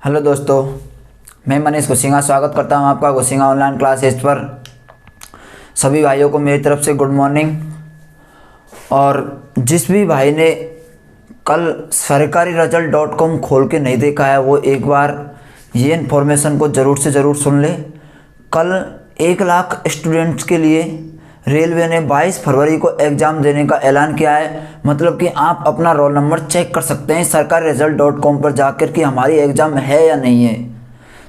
Hello दोस्तों, मैं मनीष गुसिंगा स्वागत करता हूं आपका गुसिंगा ऑनलाइन क्लासेस पर। सभी भाइयों को मेरी तरफ से गुड मॉर्निंग। और जिस भी भाई ने कल sarkariresult.com खोल के नहीं देखा है वो एक बार ये इन्फॉर्मेशन को ज़रूर से ज़रूर सुन ले। कल 1 लाख स्टूडेंट्स के लिए रेलवे ने 22 फरवरी को एग्ज़ाम देने का ऐलान किया है। मतलब कि आप अपना रोल नंबर चेक कर सकते हैं sarkariresult.com पर जाकर कि हमारी एग्ज़ाम है या नहीं है।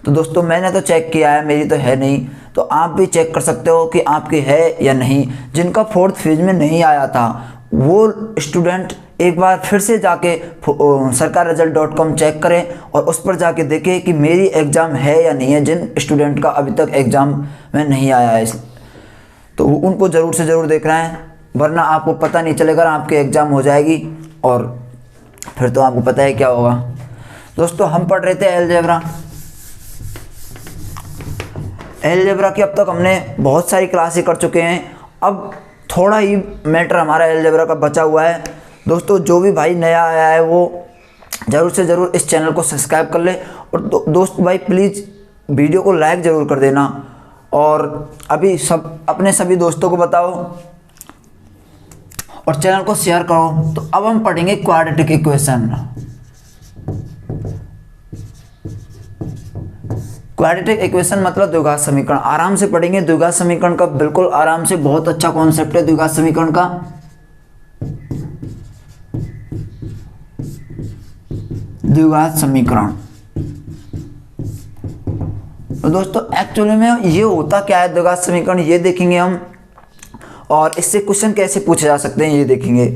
तो दोस्तों मैंने तो चेक किया है, मेरी तो है नहीं, तो आप भी चेक कर सकते हो कि आपकी है या नहीं। जिनका 4th फेज में नहीं आया था वो स्टूडेंट एक बार फिर से जाके sarkariresult.com चेक करें और उस पर जाके देखें कि मेरी एग्ज़ाम है या नहीं है। जिन स्टूडेंट का अभी तक एग्ज़ाम में नहीं आया है तो उनको ज़रूर से ज़रूर देखना है, वरना आपको पता नहीं चलेगा, आपके एग्ज़ाम हो जाएगी और फिर तो आपको पता है क्या होगा। दोस्तों हम पढ़ रहे थे एलजेब्रा की। अब तक हमने बहुत सारी क्लासें कर चुके हैं, अब थोड़ा ही मैटर हमारा एलजेब्रा का बचा हुआ है। दोस्तों जो भी भाई नया आया है वो ज़रूर से ज़रूर इस चैनल को सब्सक्राइब कर ले और दोस्त भाई प्लीज़ वीडियो को लाइक ज़रूर कर देना और अभी अपने सभी दोस्तों को बताओ और चैनल को शेयर करो। तो अब हम पढ़ेंगे क्वाड्रेटिक इक्वेशन। क्वाड्रेटिक इक्वेशन मतलब द्विघात समीकरण। आराम से पढ़ेंगे द्विघात समीकरण का, बिल्कुल आराम से। बहुत अच्छा कॉन्सेप्ट है द्विघात समीकरण का। द्विघात समीकरण तो दोस्तों एक्चुअली में ये होता क्या है द्विघात समीकरण, ये देखेंगे हम। और इससे क्वेश्चन कैसे पूछे जा सकते हैं ये देखेंगे।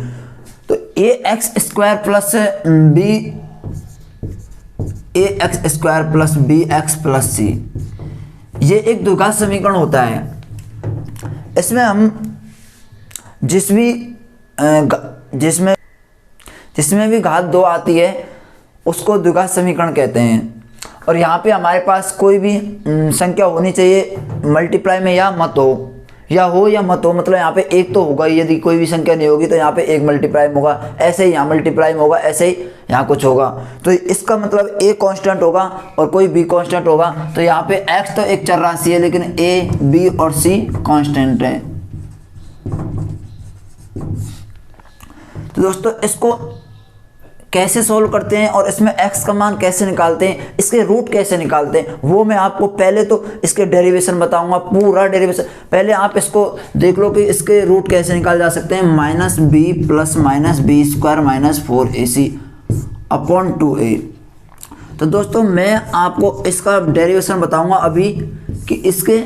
तो ax² plus bx plus c ये एक द्विघात समीकरण होता है। इसमें हम जिसमें भी घात 2 आती है उसको द्विघात समीकरण कहते हैं। और यहाँ पे हमारे पास कोई भी संख्या होनी चाहिए मल्टीप्लाई में, या मत हो या मत हो। मतलब यहाँ पे एक तो होगा, यदि कोई भी संख्या नहीं होगी तो यहाँ पे एक मल्टीप्लाई में होगा, ऐसे ही यहाँ मल्टीप्लाई में होगा, ऐसे ही यहाँ कुछ होगा। तो इसका मतलब a कांस्टेंट होगा और कोई b कांस्टेंट होगा। तो यहाँ पे x तो एक चर राशि है लेकिन a, b और c कांस्टेंट है। तो दोस्तों इसको कैसे सोल्व करते हैं और इसमें x का मान कैसे निकालते हैं, इसके रूट कैसे निकालते हैं, वो मैं आपको पहले तो इसके डेरिवेशन बताऊंगा, पूरा डेरिवेशन। पहले आप इसको देख लो कि इसके रूट कैसे निकाले जा सकते हैं। -b plus -b² -4ac upon 2a। तो दोस्तों मैं आपको इसका डेरिवेशन बताऊंगा अभी कि इसके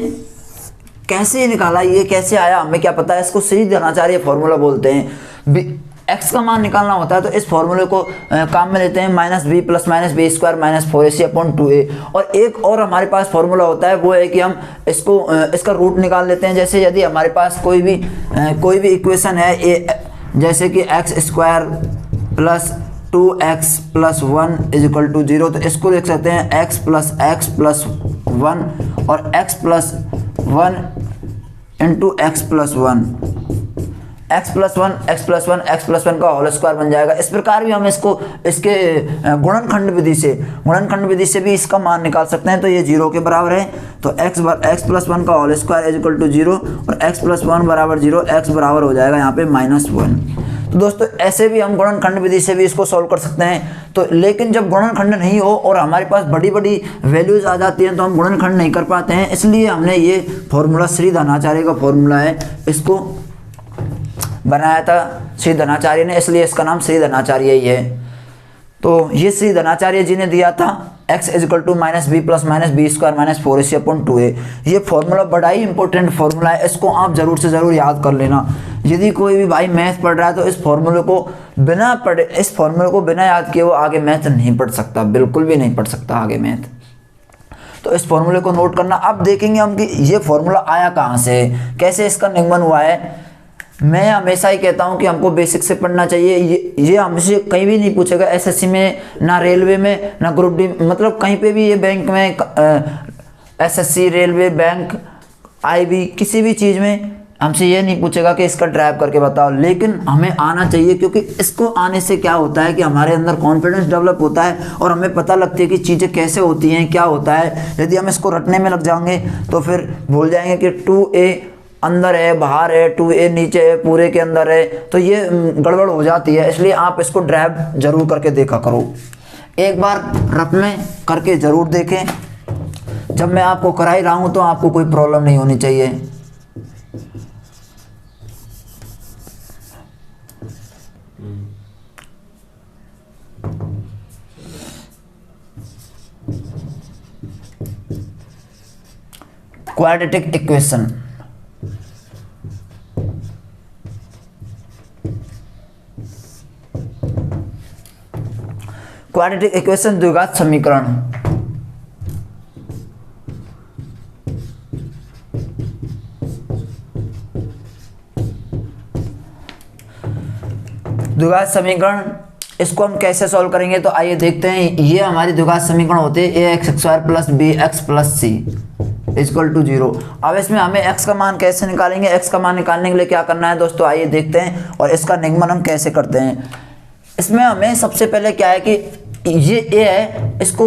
कैसे निकाला, ये कैसे आया, हमें क्या पता है। इसको श्री धनाचार्य फॉर्मूला बोलते हैं। x का मान निकालना होता है तो इस फॉर्मूले को काम में लेते हैं। -b plus -b² -4ac upon 2a। और एक और हमारे पास फॉर्मूला होता है, वो है कि हम इसका रूट निकाल लेते हैं। जैसे यदि हमारे पास कोई भी इक्वेशन है जैसे कि x² प्लस 2x प्लस 1 = 0, तो इसको देख सकते हैं x प्लस 1 और x plus 1 into x plus 1 x plus 1 का होल स्क्वायर बन जाएगा। इस प्रकार भी हम इसके गुणनखंड विधि से भी इसका मान निकाल सकते हैं। तो ये 0 के बराबर है, तो x प्लस 1 का होल स्क्वायर = 0 और x प्लस 1 बराबर 0, x बराबर हो जाएगा यहाँ पे -1। तो दोस्तों ऐसे भी हम गुणनखंड विधि से भी इसको सॉल्व कर सकते हैं। तो लेकिन जब गुणनखंड नहीं हो और हमारे पास बड़ी बड़ी वैल्यूज आ जाती हैं तो हम गुणनखंड नहीं कर पाते हैं। इसलिए हमने ये फॉर्मूला श्री धनाचार्य का फॉर्मूला है, इसको बनाया था श्री धनाचार्य ने, इसलिए इसका नाम श्री धनाचार्य ही है। तो ये श्री धनाचार्य जी ने दिया था x = -b plus -b² -4ac upon 2a। ये फॉर्मूला बड़ा ही इंपॉर्टेंट फॉर्मूला है, इसको आप ज़रूर से ज़रूर याद कर लेना। यदि कोई भी भाई मैथ पढ़ रहा है तो इस फॉर्मूले को बिना याद किए वो आगे मैथ नहीं पढ़ सकता, बिल्कुल भी नहीं पढ़ सकता आगे मैथ। तो इस फॉर्मूले को नोट करना। अब देखेंगे हम कि ये फॉर्मूला आया कहाँ से, कैसे इसका निगमन हुआ है। मैं हमेशा ही कहता हूं कि हमको बेसिक से पढ़ना चाहिए। ये हमसे कहीं भी नहीं पूछेगा, एसएससी में, ना रेलवे में, ना ग्रुप डी, मतलब कहीं पे भी ये बैंक में, एसएससी, रेलवे, बैंक, आईबी, किसी भी चीज़ में हमसे ये नहीं पूछेगा कि इसका ड्राइव करके बताओ, लेकिन हमें आना चाहिए, क्योंकि इसको आने से क्या होता है कि हमारे अंदर कॉन्फिडेंस डेवलप होता है और हमें पता लगती है कि चीज़ें कैसे होती हैं, क्या होता है। यदि हम इसको रटने में लग जाएंगे तो फिर भूल जाएंगे कि 2a अंदर है, बाहर है, 2a नीचे है, पूरे के अंदर है, तो ये गड़बड़ हो जाती है। इसलिए आप इसको ड्राइव जरूर करके देखा करो, एक बार रफ में करके ज़रूर देखें। जब मैं आपको करा ही रहा हूँ तो आपको कोई प्रॉब्लम नहीं होनी चाहिए। क्वाड्रेटिक इक्वेशन, क्वाड्रेटिक इक्वेशन द्विघात समीकरण। द्विघात समीकरण, इसको हम कैसे सॉल्व करेंगे तो आइए देखते हैं। ये हमारी द्विघात समीकरण होते हैं A X square plus B x plus C equal to 0। अब इसमें हमें x का मान कैसे निकालेंगे, x का मान निकालने के लिए क्या करना है दोस्तों, आइए देखते हैं और इसका निगमन हम कैसे करते हैं। इसमें हमें सबसे पहले क्या है कि ये a है, इसको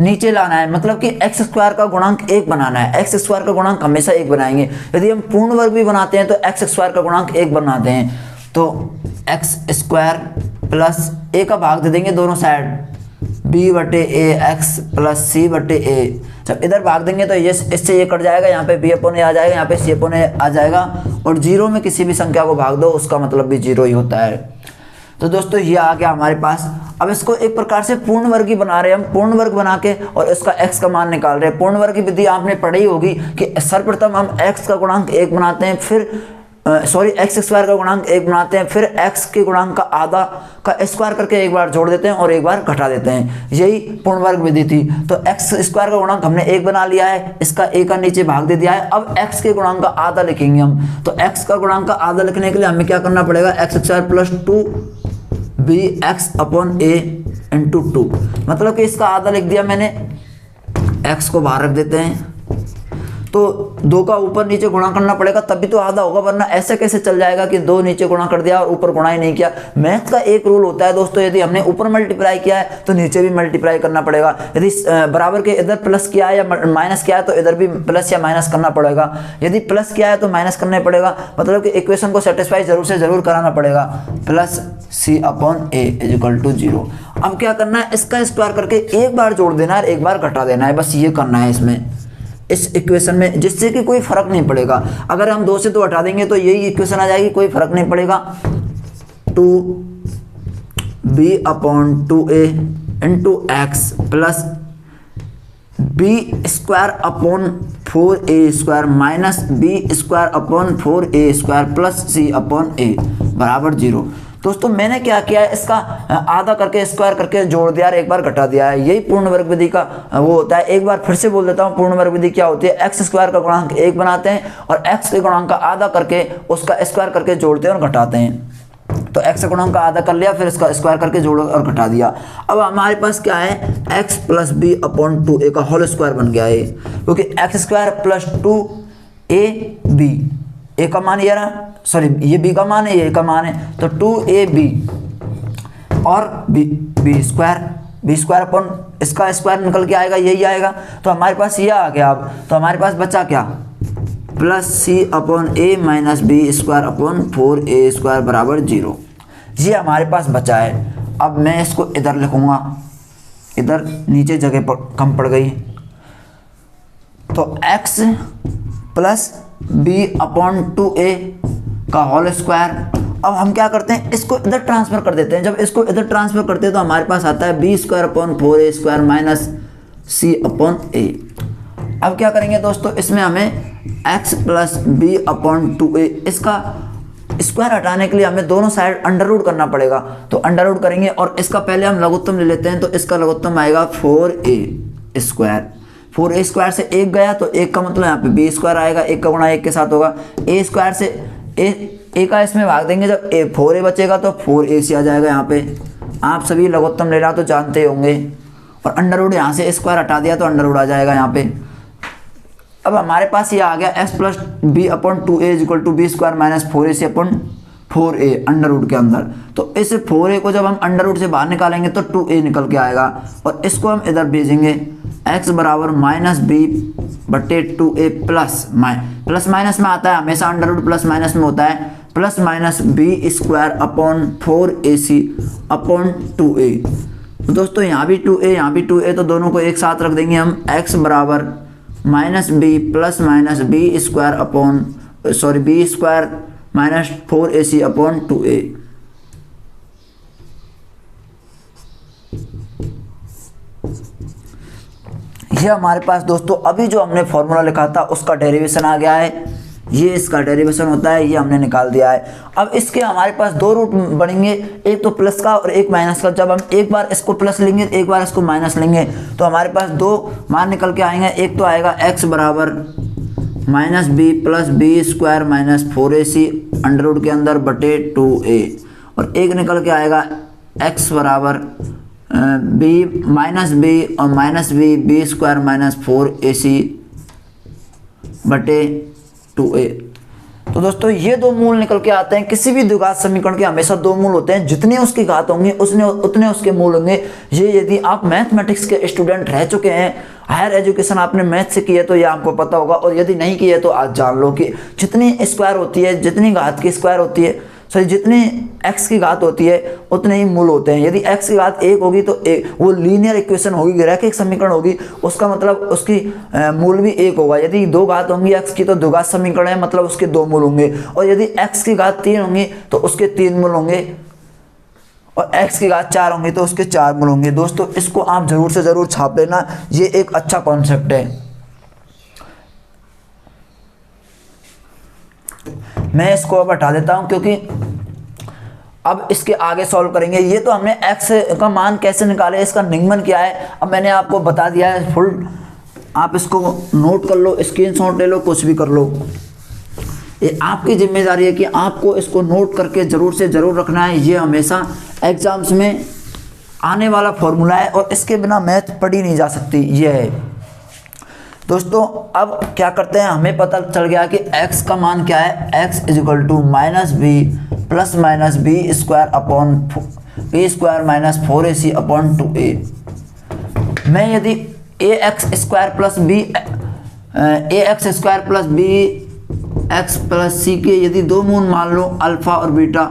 नीचे लाना है, मतलब कि एक्स स्क्वायर का गुणांक 1 बनाना है। एक्स स्क्वायर का गुणांक हमेशा 1 बनाएंगे। यदि हम पूर्ण वर्ग भी बनाते हैं तो एक्स स्क्वायर का गुणांक 1 बनाते हैं, तो एक्स स्क्वायर प्लस a का भाग दे देंगे दोनों साइड, b बटे ए एक्स प्लस सी बटे ए। जब इधर भाग देंगे तो ये इससे ये कट जाएगा, यहाँ पे b अपॉन ए आ जाएगा, यहाँ पे c अपॉन ए आ जाएगा, और 0 में किसी भी संख्या को भाग दो उसका मतलब भी 0 ही होता है। तो दोस्तों ये आ गया हमारे पास। अब इसको एक प्रकार से पूर्ण वर्ग ही बना रहे हैं हम, पूर्ण वर्ग बना के और इसका x का मान निकाल रहे हैं। पूर्ण वर्ग की विधि आपने पढ़ी होगी कि सर्वप्रथम हम x का गुणांक 1 बनाते हैं, फिर एक्स स्क्वायर का गुणांक 1 बनाते हैं, फिर x के गुणांक का आधा का स्क्वायर करके एक बार जोड़ देते हैं और एक बार घटा देते हैं। यही पूर्ण वर्ग विधि थी। तो एक्स स्क्वायर का गुणांक हमने 1 बना लिया है, इसका a का नीचे भाग दे दिया है। अब x के गुणांक का आधा लिखेंगे हम, तो x का गुणांक का आधा लिखने के लिए हमें क्या करना पड़ेगा, X square plus 2b X upon A into 2, मतलब कि इसका आधा लिख दिया मैंने। x को बाहर रख देते हैं, तो 2 का ऊपर नीचे गुणा करना पड़ेगा तभी तो आधा होगा, वरना ऐसे कैसे चल जाएगा कि 2 नीचे गुणा कर दिया और ऊपर गुणा ही नहीं किया। मैथ का एक रूल होता है दोस्तों, यदि हमने ऊपर मल्टीप्लाई किया है तो नीचे भी मल्टीप्लाई करना पड़ेगा। यदि बराबर के इधर प्लस किया है या माइनस किया है तो इधर भी प्लस या माइनस करना पड़ेगा। यदि प्लस किया है तो माइनस करना पड़ेगा, मतलब कि इक्वेशन को सेटिस्फाई जरूर से जरूर कराना पड़ेगा। Plus C upon a is equal to 0। अब क्या करना है, इसका स्क्वायर करके एक बार जोड़ देना है, एक बार घटा देना है, बस ये करना है इसमें, इस इक्वेशन में, जिससे कि कोई फर्क नहीं पड़ेगा। अगर हम 2 से 2 हटा देंगे तो यही इक्वेशन आ जाएगी, कोई फर्क नहीं पड़ेगा। 2b upon 2a into x plus b square upon 4a square minus b square upon 4a square plus c upon a बराबर 0। दोस्तों मैंने क्या किया है, इसका आधा करके स्क्वायर करके जोड़ दिया और एक बार घटा दिया है। यही पूर्ण वर्ग विधि का वो होता है। एक बार फिर से बोल देता हूँ, पूर्ण वर्ग विधि क्या होती है, एक्स स्क्वायर का गुणांक 1 बनाते हैं और एक्स के गुणांक का आधा करके उसका स्क्वायर करके जोड़ते हैं और घटाते हैं। तो एक्स का गुणांक का आधा कर लिया, फिर इसका स्क्वायर करके जोड़ और घटा दिया। अब हमारे पास क्या है, x plus b upon 2a का होल स्क्वायर बन गया है, क्योंकि एक्स स्क्वायर प्लस 2ab, ए का मान ये रहा, सॉरी ये बी का मान है, ये का मान है, तो 2ab और बी स्क्वायर अपॉन इसका स्क्वायर निकल के आएगा, यही आएगा। तो हमारे पास ये आ गया। अब तो हमारे पास बचा क्या, plus C upon A minus B square upon 4a square बराबर 0। ये हमारे पास बचा है। अब मैं इसको इधर लिखूंगा, इधर नीचे जगह पर कम पड़ गई, तो x plus b upon 2a का होल स्क्वायर। अब हम क्या करते हैं, इसको इधर ट्रांसफर कर देते हैं। जब इसको इधर ट्रांसफर करते हैं तो हमारे पास आता है b square upon 4a square minus c upon a। अब क्या करेंगे दोस्तों, इसमें हमें x plus b upon 2a, इसका स्क्वायर हटाने के लिए हमें दोनों साइड अंडर रूट करना पड़ेगा। तो अंडर रूट करेंगे और इसका पहले हम लघुत्तम ले लेते हैं, तो इसका लघुत्तम आएगा 4a स्क्वायर। 4a स्क्वायर से 1 गया तो 1 का मतलब यहाँ पे b स्क्वायर आएगा, 1 का गुणा 1 के साथ होगा। a स्क्वायर से a का इसमें भाग देंगे, जब 4a बचेगा तो 4ac आ जाएगा। यहाँ पे आप सभी लघुत्तम लेना तो जानते होंगे। और अंडर रूट यहाँ से स्क्वायर हटा दिया तो अंडर रूट आ जाएगा यहाँ पे। अब हमारे पास ये आ गया x plus b upon 2a equal to b square minus 4ac upon 4a under root के अंदर। तो इस 4a को जब हम अंडर रूट से बाहर निकालेंगे तो 2a निकल के आएगा और इसको हम इधर भेजेंगे x बराबर माइनस बी बटे 2a प्लस माइनस में आता है हमेशा, अंडर रूट प्लस माइनस में होता है, plus minus B square upon 4ac upon 2a। तो दोस्तों यहाँ भी 2a यहाँ भी 2a, तो दोनों को एक साथ रख देंगे हम, x बराबर minus B plus minus B square upon B square minus 4ac upon 2a। ये हमारे पास दोस्तों अभी जो हमने फॉर्मूला लिखा था उसका डेरिवेशन आ गया है, ये इसका डेरिवेशन होता है, ये हमने निकाल दिया है। अब इसके हमारे पास दो रूट बनेंगे, एक तो प्लस का और एक माइनस का। जब हम एक बार इसको प्लस लेंगे एक बार इसको माइनस लेंगे तो हमारे पास दो मान निकल के आएंगे। एक तो आएगा x बराबर minus B plus B square minus 4ac under root के अंदर बटे 2a, और एक निकल के आएगा x बराबर बी माइनस बी और minus B square minus 4ac बटे 2a। तो दोस्तों ये दो मूल निकल के आते हैं। किसी भी द्विघात समीकरण के हमेशा दो मूल होते हैं, जितने उसकी घात होंगी उतने उसके मूल होंगे। ये यदि आप मैथमेटिक्स के स्टूडेंट रह चुके हैं, हायर एजुकेशन आपने मैथ से की है तो ये आपको पता होगा, और यदि नहीं की है तो आज जान लो कि जितनी स्क्वायर होती है, जितनी घात की स्क्वायर होती है, जितनी x की घात होती है उतने ही मूल होते हैं। यदि x की घात 1 होगी तो वो लीनियर इक्वेशन होगी, रैखिक समीकरण होगी, उसका मतलब उसकी मूल भी 1 होगा। यदि 2 घात होंगी x की तो द्विघात समीकरण है, मतलब उसके 2 मूल होंगे, और यदि x की घात 3 होंगी तो उसके 3 मूल होंगे, और x की घात 4 होंगी तो उसके 4 मूल होंगे। दोस्तों इसको आप जरूर से जरूर छाप लेना, ये एक अच्छा कॉन्सेप्ट है। मैं इसको अब हटा देता हूं क्योंकि अब इसके आगे सॉल्व करेंगे। ये तो हमने x का मान कैसे निकाले, इसका निगमन क्या है, अब मैंने आपको बता दिया है फुल। आप इसको नोट कर लो, स्क्रीनशॉट ले लो, कुछ भी कर लो, ये आपकी जिम्मेदारी है कि आपको इसको नोट करके जरूर से जरूर रखना है। ये हमेशा एग्जाम्स में आने वाला फॉर्मूला है और इसके बिना मैथ पढ़ी नहीं जा सकती। ये है दोस्तों। अब क्या करते हैं, हमें पता चल गया कि x का मान क्या है, x is equal to minus B plus minus B square upon B square minus 4ac upon 2a। मैं यदि ax square plus B ax square plus B x plus C के यदि दो मूल मान लो अल्फा और बीटा,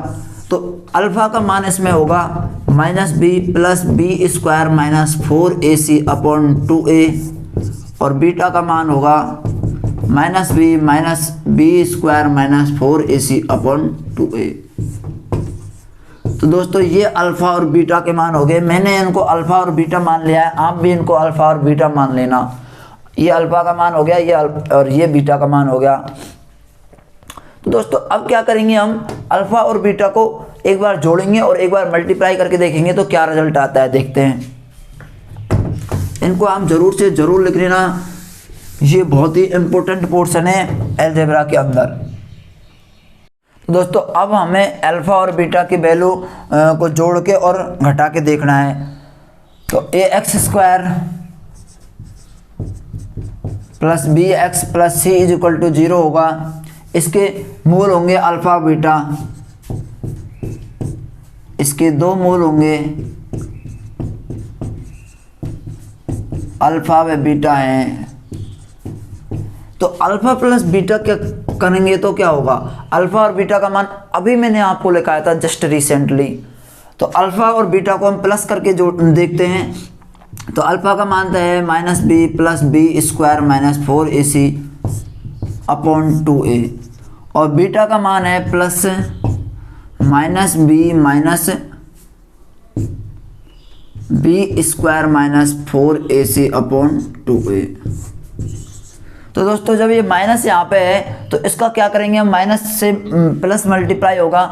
तो अल्फा का मान इसमें होगा minus B plus B square minus 4ac upon 2a, और बीटा का मान होगा minus B square minus 4ac upon 2a। तो दोस्तों ये अल्फा और बीटा के मान हो गए। मैंने इनको अल्फा और बीटा मान लिया है, आप भी इनको अल्फा और बीटा मान लेना। ये अल्फा का मान हो गया, ये और ये बीटा का मान हो गया। तो दोस्तों अब क्या करेंगे, हम अल्फा और बीटा को एक बार जोड़ेंगे और एक बार मल्टीप्लाई करके देखेंगे तो क्या रिजल्ट आता है, देखते हैं। इनको हम जरूर से जरूर लिख लेना, ये बहुत ही इंपॉर्टेंट पोर्शन है अलजेब्रा के अंदर। तो दोस्तों अब हमें अल्फा और बीटा की वैल्यू को जोड़ के और घटा के देखना है। तो ax square plus B x plus c is equal to 0 होगा। इसके मूल होंगे अल्फा बीटा, इसके दो मूल होंगे अल्फा व बीटा हैं। तो अल्फा प्लस बीटा क्या करेंगे तो क्या होगा, अल्फा और बीटा का मान अभी मैंने आपको लिखाया था जस्ट रिसेंटली। तो अल्फा और बीटा को हम प्लस करके जो देखते हैं, तो अल्फा का मान है minus B plus B square minus 4ac upon 2a, और बीटा का मान है plus minus b minus B square minus 4ac upon 2a। तो दोस्तों जब ये माइनस यहाँ पे है तो इसका क्या करेंगे, हम माइनस से प्लस मल्टीप्लाई होगा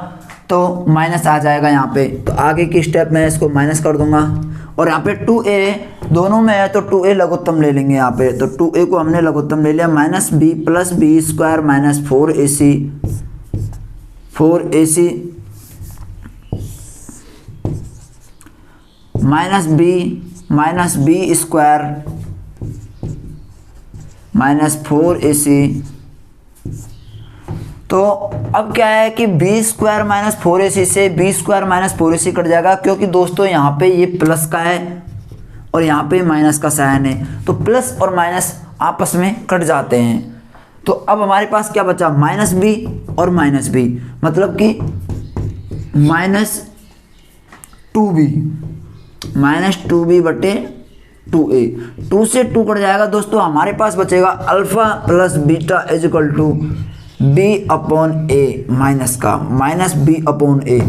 तो माइनस आ जाएगा यहाँ पे। तो आगे की स्टेप में इसको माइनस कर दूंगा, और यहाँ पे 2a दोनों में है तो 2a लघुत्तम ले लेंगे यहाँ पे। तो 2a को हमने लघुत्तम ले लिया, minus B plus B square minus 4ac minus B square -4ac। तो अब क्या है कि b² - 4ac से b² - 4ac कट जाएगा, क्योंकि दोस्तों यहाँ पे ये प्लस का है और यहाँ पे माइनस का साइन है, तो प्लस और माइनस आपस में कट जाते हैं। तो अब हमारे पास क्या बचा, -b और -b, मतलब कि -2b बटे 2a। 2 से 2 कट जाएगा दोस्तों, हमारे पास बचेगा alpha plus beta is equal to b/a minus का -b/a।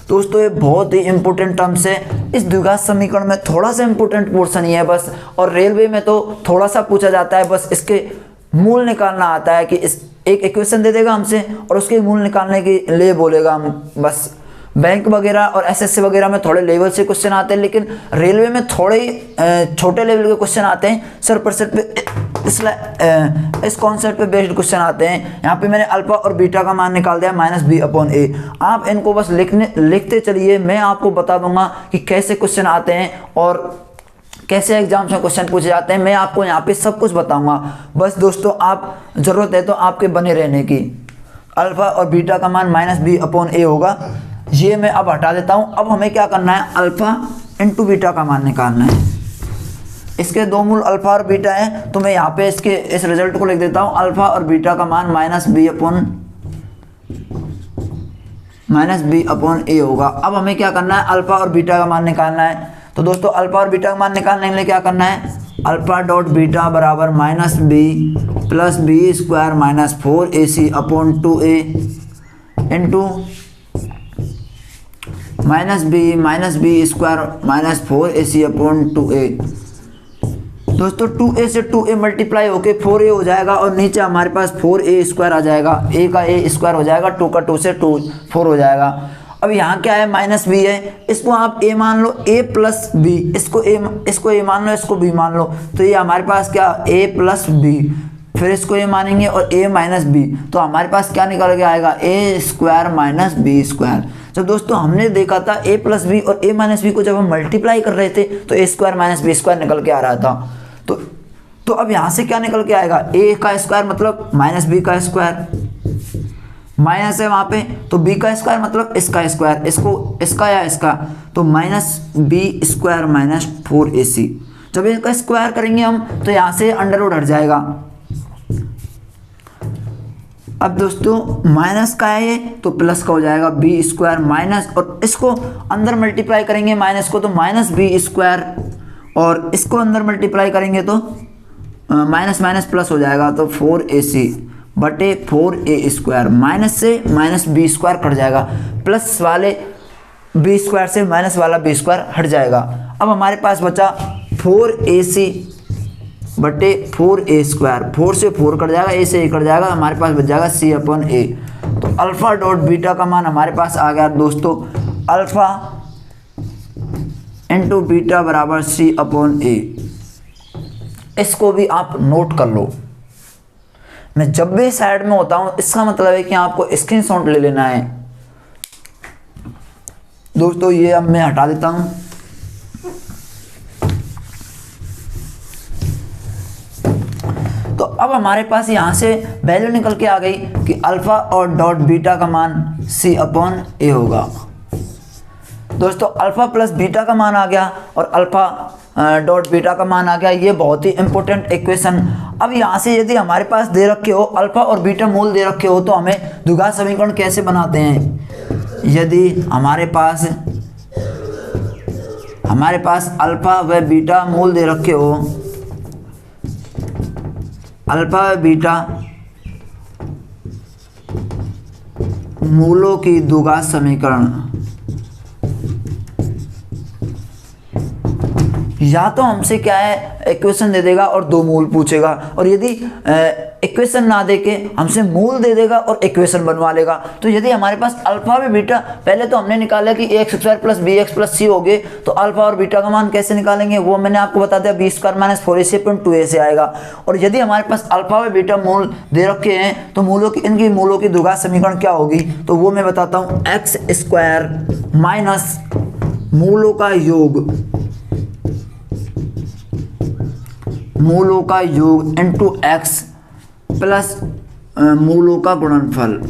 दोस्तों ये बहुत ही इंपॉर्टेंट टर्म्स है। इस द्विघात समीकरण में थोड़ा सा इंपॉर्टेंट पोर्शन ही है बस, और रेलवे में तो थोड़ा सा पूछा जाता है, बस इसके मूल निकालना आता है कि इस एक इक्वेशन दे देगा हमसे और उसके मूल निकालने के लिए बोलेगा हम। बस बैंक वगैरह और एसएससी वगैरह में थोड़े लेवल से क्वेश्चन आते हैं, लेकिन रेलवे में थोड़े ही छोटे लेवल के क्वेश्चन आते हैं, 100% पे इस कॉन्सेप्ट पे बेस्ड क्वेश्चन आते हैं। यहाँ पे मैंने अल्फा और बीटा का मान निकाल दिया -b/a। आप इनको बस लिखते चलिए, मैं आपको बता दूंगा कि कैसे क्वेश्चन आते हैं और कैसे एग्जाम्स में क्वेश्चन पूछे जाते हैं। मैं आपको यहाँ पे सब कुछ बताऊंगा, बस दोस्तों आप ज़रूरत है तो आपके बने रहने की। अल्फा और बीटा का मान -b/a होगा, ये मैं अब हटा देता हूँ। अब हमें क्या करना है, अल्फा इंटू बीटा का मान निकालना है। इसके दो मूल अल्फा और बीटा है, तो मैं यहाँ पे इसके इस रिजल्ट को लिख देता हूँ। अल्फा और बीटा का मान -b/a होगा। अब हमें क्या करना है, अल्फा और बीटा का मान निकालना है। तो दोस्तों अल्फा और बीटा का मान निकालने के लिए क्या करना है, अल्फा डॉट बीटा बराबर -b plus b² - 4ac/2a into -b² - 4ac/2a। दोस्तों 2a से 2a मल्टीप्लाई होके 4a हो जाएगा और नीचे हमारे पास 4a² आ जाएगा। a का a² हो जाएगा, 2 का 2 से 4 हो जाएगा। अब यहाँ क्या है, -b है, इसको आप a मान लो, a प्लस b, इसको a मान लो, इसको b मान लो, तो ये हमारे पास क्या a प्लस b, फिर इसको a मानेंगे और a माइनस b, तो हमारे पास क्या निकल के आएगा, a² - b²। जब दोस्तों हमने देखा था a प्लस b और a माइनस b को जब हम मल्टीप्लाई कर रहे थे तो a² - b² निकल के आ रहा था। तो अब यहाँ से क्या निकल के आएगा, a का स्क्वायर मतलब -b का स्क्वायर, माइनस है वहाँ पे, तो b का स्क्वायर मतलब इसका स्क्वायर, इसका या इसका, तो -b² - 4ac। जब इसका स्क्वायर करेंगे हम तो यहाँ से अंडर रूट हट जाएगा। अब दोस्तों माइनस का है ये, तो प्लस का हो जाएगा b² माइनस, और इसको अंदर मल्टीप्लाई करेंगे माइनस को, तो -b², और इसको अंदर मल्टीप्लाई करेंगे तो माइनस माइनस प्लस हो जाएगा, तो 4ac बटे 4a²। माइनस से -b² कट जाएगा, प्लस वाले b² से माइनस वाला b² हट जाएगा। अब हमारे पास बचा 4ac बटे 4a², 4 से 4 कट जाएगा, a से a कट जाएगा, हमारे पास बच जाएगा c/a। तो अल्फा डॉट बीटा का मान हमारे पास आ गया दोस्तों, अल्फा इंटू बीटा बराबर c/a। इसको भी आप नोट कर लो, मैं जब भी साइड में होता हूं इसका मतलब है कि आपको स्क्रीनशॉट ले लेना है। दोस्तों ये अब मैं हटा देता हूं। तो अब हमारे पास यहां से वैल्यू निकल के आ गई कि अल्फा और डॉट बीटा का मान c/a होगा। दोस्तों अल्फा प्लस बीटा का मान आ गया और अल्फा डॉट बीटा का मान आ गया, ये बहुत ही इंपॉर्टेंट इक्वेशन। अब यहाँ से यदि हमारे पास दे रखे हो अल्फा और बीटा मूल दे रखे हो तो हमें द्विघात समीकरण कैसे बनाते हैं। यदि हमारे पास अल्फा व बीटा मूल दे रखे हो, अल्फा व बीटा मूलों की द्विघात समीकरण, या तो हमसे क्या है इक्वेशन दे देगा और दो मूल पूछेगा, और यदि इक्वेशन ना दे के हमसे मूल दे देगा और इक्वेशन बनवा लेगा। तो यदि हमारे पास अल्फा व बीटा, पहले तो हमने निकाला कि ax² plus bx plus c हो गए, तो अल्फा और बीटा का मान कैसे निकालेंगे वो मैंने आपको बता दिया, b² - 4ac/2a से आएगा। और यदि हमारे पास अल्फा व बीटा मूल दे रखे हैं तो इनकी मूलों की द्विघात समीकरण क्या होगी, तो वो मैं बताता हूँ, x² माइनस मूलों का योग मूलों का योग इंटू एक्स प्लस मूलों का गुणनफल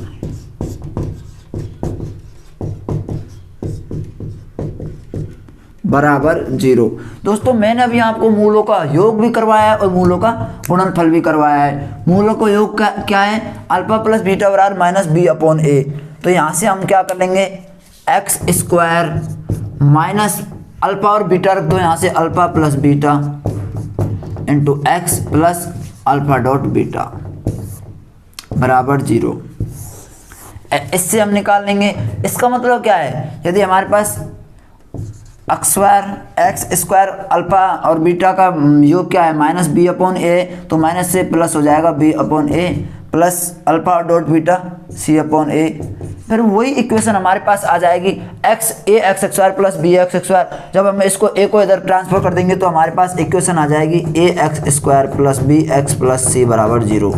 बराबर 0। दोस्तों मैंने अभी आपको मूलों का योग भी करवाया है और मूलों का गुणनफल भी करवाया है। मूलों का योग क्या है, अल्फा प्लस बीटा बराबर माइनस बी अपॉन ए। तो यहाँ से हम क्या कर लेंगे, एक्स स्क्वायर माइनस अल्फा और बीटा रख दो यहाँ से, alpha plus beta into x plus alpha dot beta बराबर 0। इससे हम निकाल लेंगे। इसका मतलब क्या है, यदि हमारे पास एक्स स्क्वायर अल्फा और बीटा का योग क्या है माइनस बी अपॉन ए, तो माइनस से प्लस हो जाएगा b upon a plus alpha dot beta c upon a. फिर वही इक्वेशन हमारे पास आ जाएगी x square plus B x square. जब हम इसको ए को इधर ट्रांसफर कर देंगे तो हमारे पास इक्वेशन आ जाएगी A X square plus B x plus C बराबर 0।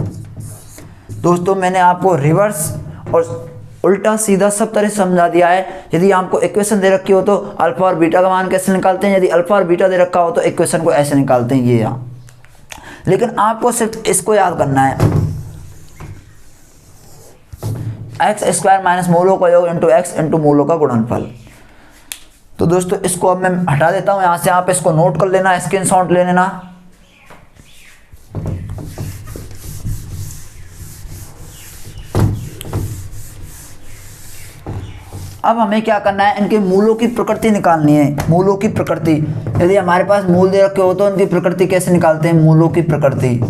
दोस्तों मैंने आपको रिवर्स और उल्टा सीधा सब तरह से समझा दिया है। यदि आपको इक्वेशन दे रखी हो तो अल्फा और बीटा का मान कैसे निकालते हैं, यदि अल्फा और बीटा दे रखा हो तो इक्वेशन को ऐसे निकालते हैं, ये यहाँ। लेकिन आपको सिर्फ इसको याद करना है, एक्स स्क्वायर माइनस मूलों का योग इंटू एक्स इंटू मूलों का गुणनफल। तो दोस्तों इसको अब मैं हटा देता हूँ यहाँ से, आप इसको नोट कर लेना, स्क्रीनशॉट ले लेना। अब हमें क्या करना है, इनके मूलों की प्रकृति निकालनी है। मूलों की प्रकृति, यदि हमारे पास मूल दे रखे हो तो इनकी प्रकृति कैसे निकालते हैं, मूलों की प्रकृति।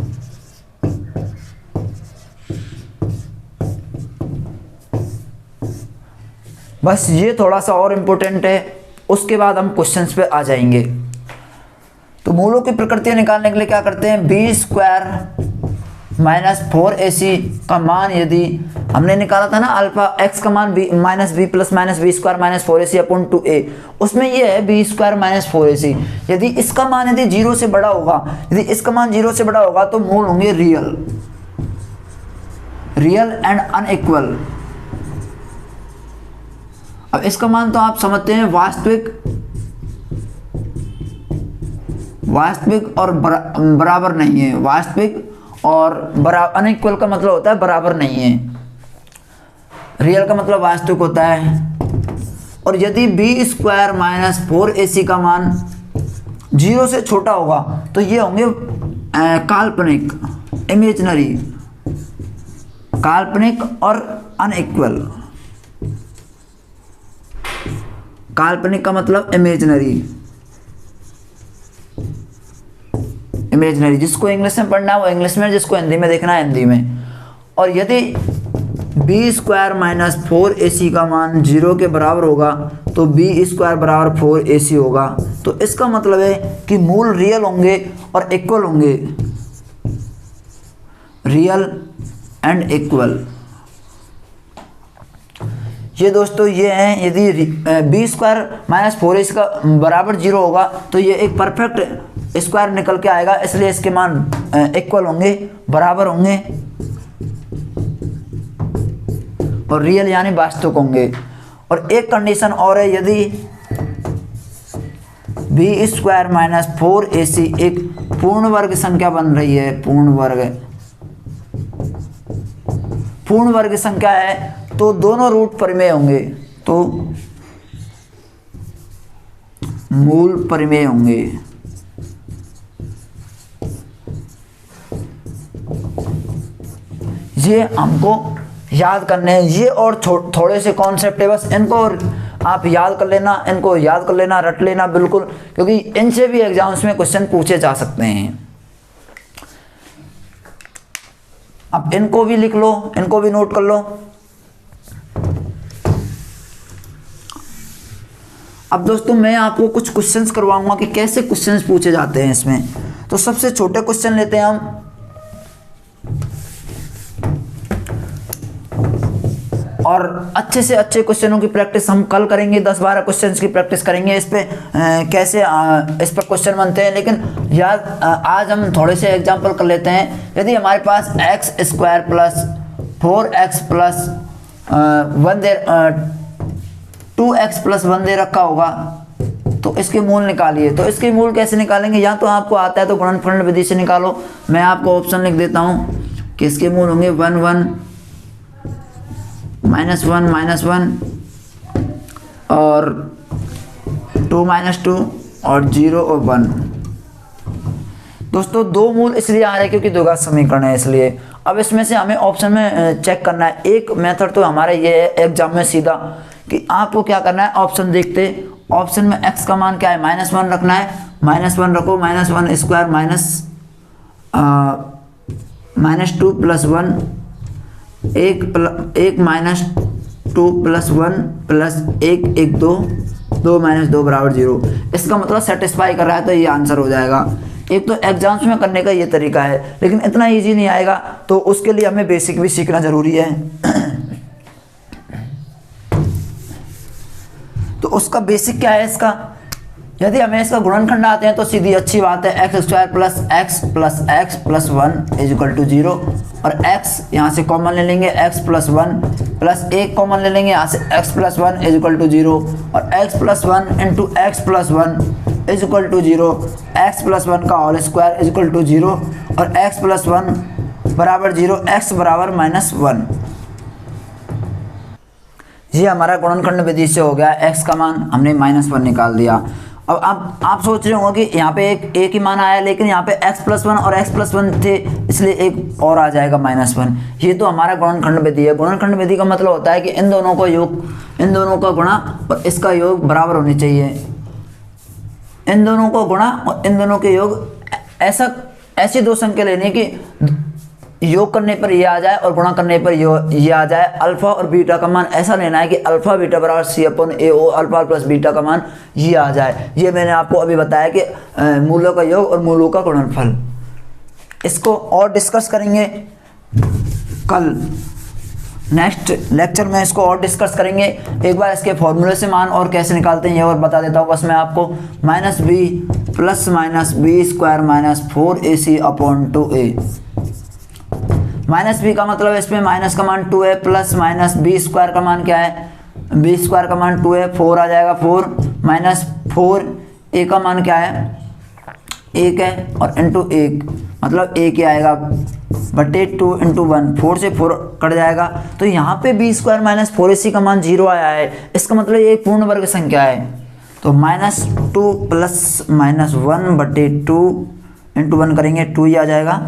बस ये थोड़ा सा और इम्पोर्टेंट है, उसके बाद हम क्वेश्चंस पे आ जाएंगे। तो मूलों की प्रकृति निकालने के लिए क्या करते हैं, बी स्क्वायर माइनस 4ac का मान, यदि हमने निकाला था ना अल्फा एक्स का मान b minus B plus minus B square minus 4ac upon 2a, उसमें ये है बी स्क्वायर माइनस 4ac। यदि इसका मान यदि 0 से बड़ा होगा, यदि इसका मान 0 से बड़ा होगा तो मूल होंगे रियल एंड अनइक्वल। अब इसका मान तो आप समझते हैं वास्तविक और बराबर नहीं है। वास्तविक और बराबर, अनइक्वल का मतलब होता है बराबर नहीं है, रियल का मतलब वास्तविक होता है। और यदि बी स्क्वायर माइनस 4ac का मान 0 से छोटा होगा तो ये होंगे काल्पनिक, इमेजिनरी, काल्पनिक और अनइक्वल। काल्पनिक का मतलब इमेजिनरी, जिसको इंग्लिश में पढ़ना है वो इंग्लिश में, जिसको हिंदी में देखना है हिंदी में। और यदि बी स्क्वायर माइनस 4ac का मान 0 के बराबर होगा तो बी स्क्वायर बराबर 4ac होगा। तो इसका मतलब है कि मूल रियल होंगे और इक्वल होंगे, रियल एंड इक्वल। ये दोस्तों ये हैं, यदि बी स्क्वायर माइनस 4ac का बराबर 0 होगा तो ये एक परफेक्ट स्क्वायर निकल के आएगा, इसलिए इसके मान इक्वल होंगे, बराबर होंगे और रियल यानी वास्तविक होंगे। और एक कंडीशन और है, यदि बी स्क्वायर माइनस 4ac एक पूर्ण वर्ग संख्या बन रही है, पूर्ण वर्ग संख्या है तो दोनों रूट परिमेय होंगे, तो मूल परिमेय होंगे। ये हमको याद करने हैं, ये और थोड़े से कॉन्सेप्ट है, बस इनको आप याद कर लेना, इनको याद कर लेना, रट लेना बिल्कुल, क्योंकि इनसे भी एग्जाम्स में क्वेश्चन पूछे जा सकते हैं। अब इनको भी लिख लो, इनको भी नोट कर लो। अब दोस्तों मैं आपको कुछ क्वेश्चंस करवाऊंगा कि कैसे क्वेश्चंस पूछे जाते हैं इसमें। तो सबसे छोटे क्वेश्चन लेते हैं हम। और अच्छे से अच्छे क्वेश्चनों की प्रैक्टिस हम कल करेंगे, 10-12 क्वेश्चंस की प्रैक्टिस करेंगे इस पे कैसे इस पर क्वेश्चन बनते हैं। लेकिन यार आज हम थोड़े से एग्जांपल कर लेते हैं। यदि हमारे पास X square plus 4x plus 2x plus 1 दे रखा होगा तो इसके मूल निकालिए। तो इसके मूल कैसे निकालेंगे, या तो आपको आता है तो गुणनखंड विधि से निकालो। मैं आपको ऑप्शन लिख देता हूँ कि इसके मूल होंगे 1 1 -1 -1 और 2 -2 और 0 और 1। दोस्तों दो मूल इसलिए आ रहे हैं क्योंकि द्विघात समीकरण है, इसलिए अब इसमें से हमें ऑप्शन में चेक करना है। एक मेथड तो हमारा ये है एग्जाम में सीधा कि आपको क्या करना है, ऑप्शन देखते, ऑप्शन में x का मान क्या है, -1 रखना है, -1 रखो, -1 स्क्वायर -2 + 1 1 -2 + 1 + 1 1 2 2 -2 = 0। इसका मतलब सेटिस्फाई कर रहा है, तो ये आंसर हो जाएगा। एक तो एग्जाम्स में करने का ये तरीका है, लेकिन इतना इजी नहीं आएगा, तो उसके लिए हमें बेसिक भी सीखना जरूरी है। तो उसका बेसिक क्या है इसका, यदि हमें इसका गुणनखंड आते हैं तो सीधी अच्छी बात है, x² + x + x + 1 = 0 और x यहाँ से कॉमन ले लेंगे, x + 1 + 1 कॉमन ले लेंगे यहाँ से, x + 1 = 0 और x + 1 × x + 1 = 0, x + 1 का होल स्क्वायर = 0 और x + 1 = 0, x = -1। ये हमारा गुणनखंड विधि से हो गया, x का मान हमने -1 निकाल दिया। अब आप सोच रहे होंगे कि यहाँ पे एक ही मान आया, लेकिन यहाँ पे x + 1 और x + 1 थे, इसलिए एक और आ जाएगा -1। ये तो हमारा गुणनखंड विधि है। गुणनखंड विधि का मतलब होता है कि इन दोनों का योग, इन दोनों का गुणा और इसका योग बराबर होने चाहिए। इन दोनों को गुणा और इन दोनों के योग, ऐसी दो संख्या लेने की योग करने पर ये आ जाए और गुणा करने पर ये आ जाए। अल्फा और बीटा का मान ऐसा लेना है कि अल्फा बीटा बराबर C/AO, अल्फा प्लस बीटा का मान ये आ जाए। ये मैंने आपको अभी बताया कि मूलों का योग और मूलों का गुणनफल। इसको और डिस्कस करेंगे कल, नेक्स्ट लेक्चर में इसको और डिस्कस करेंगे। एक बार इसके फॉर्मूले से मान और कैसे निकालते हैं ये और बता देता हूँ बस मैं आपको। -b + -b² - 4ac/2a। -b का मतलब इसमें माइनस का मान 2 है, प्लस -b² का मान क्या है, b² का मान 2 है, 4 आ जाएगा, 4 -4, a का मान क्या है 1 है और इंटू 1 मतलब 1 ही आएगा बटे 2 × 1, 4 से 4 कट जाएगा। तो यहाँ पे b² - 4ac का मान 0 आया है, इसका मतलब ये एक पूर्ण वर्ग संख्या है। तो -2 + -1 बटे 2 × 1 करेंगे 2 ही आ जाएगा,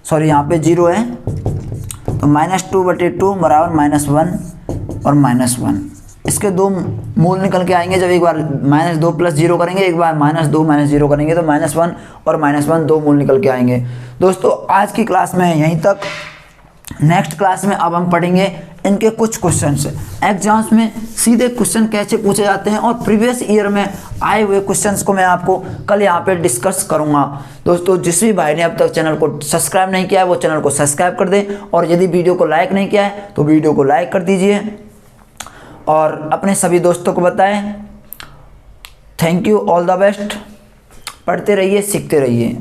सॉरी यहाँ पे 0 है, तो -2 बटे 2 बराबर -1 और -1। इसके दो मूल निकल के आएंगे जब एक बार -2 + 0 करेंगे, एक बार -2 - 0 करेंगे, तो -1 और -1 दो मूल निकल के आएंगे। दोस्तों आज की क्लास में यहीं तक। नेक्स्ट क्लास में अब हम पढ़ेंगे इनके कुछ क्वेश्चंस। एग्जाम्स में सीधे क्वेश्चन कैसे पूछे जाते हैं और प्रीवियस ईयर में आए हुए क्वेश्चंस को मैं आपको कल यहाँ पे डिस्कस करूँगा। दोस्तों जिस भी भाई ने अब तक चैनल को सब्सक्राइब नहीं किया है वो चैनल को सब्सक्राइब कर दें, और यदि वीडियो को लाइक नहीं किया है तो वीडियो को लाइक कर दीजिए और अपने सभी दोस्तों को बताएं। Thank you, all the best. पढ़ते रहिए, सीखते रहिए।